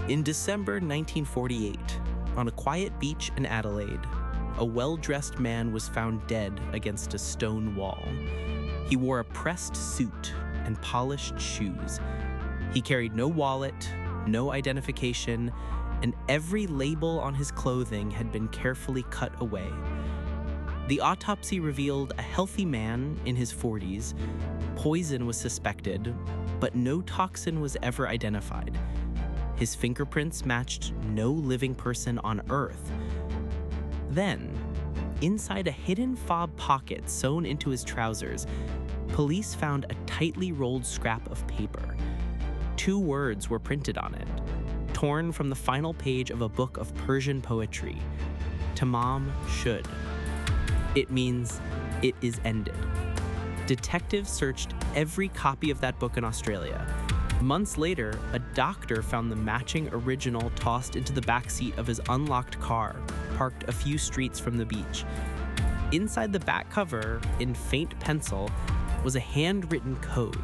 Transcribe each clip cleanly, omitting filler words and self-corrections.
In December 1948, on a quiet beach in Adelaide, a well-dressed man was found dead against a stone wall. He wore a pressed suit and polished shoes. He carried no wallet, no identification, and every label on his clothing had been carefully cut away. The autopsy revealed a healthy man in his 40s. Poison was suspected, but no toxin was ever identified. His fingerprints matched no living person on Earth. Then, inside a hidden fob pocket sewn into his trousers, police found a tightly rolled scrap of paper. 2 words were printed on it, torn from the final page of a book of Persian poetry, Tamam Shud. It means, it is ended. Detectives searched every copy of that book in Australia. Months later, a doctor found the matching original tossed into the backseat of his unlocked car, parked a few streets from the beach. Inside the back cover, in faint pencil, was a handwritten code.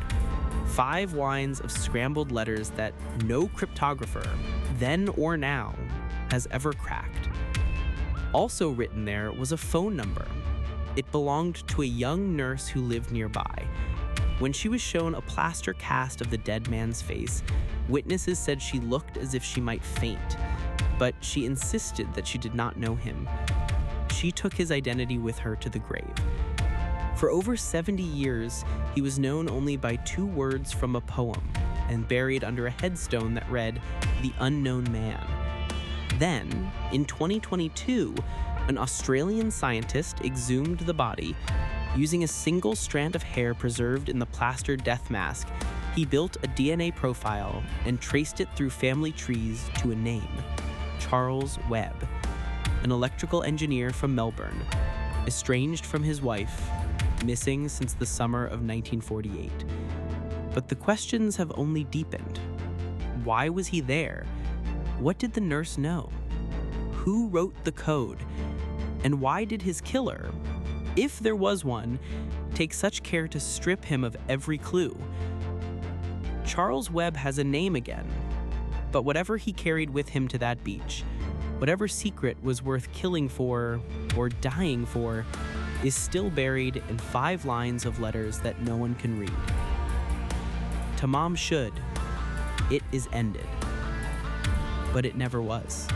5 lines of scrambled letters that no cryptographer, then or now, has ever cracked. Also written there was a phone number. It belonged to a young nurse who lived nearby. When she was shown a plaster cast of the dead man's face, witnesses said she looked as if she might faint, but she insisted that she did not know him. She took his identity with her to the grave. For over 70 years, he was known only by 2 words from a poem and buried under a headstone that read, "The Unknown Man." Then, in 2022, an Australian scientist exhumed the body. Using a single strand of hair preserved in the plastered death mask, he built a DNA profile and traced it through family trees to a name, Charles Webb, an electrical engineer from Melbourne, estranged from his wife, missing since the summer of 1948. But the questions have only deepened. Why was he there? What did the nurse know? Who wrote the code? And why did his killer, if there was one, take such care to strip him of every clue? Charles Webb has a name again, but whatever he carried with him to that beach, whatever secret was worth killing for or dying for, is still buried in 5 lines of letters that no one can read. Tamam Shud, it is ended. But it never was.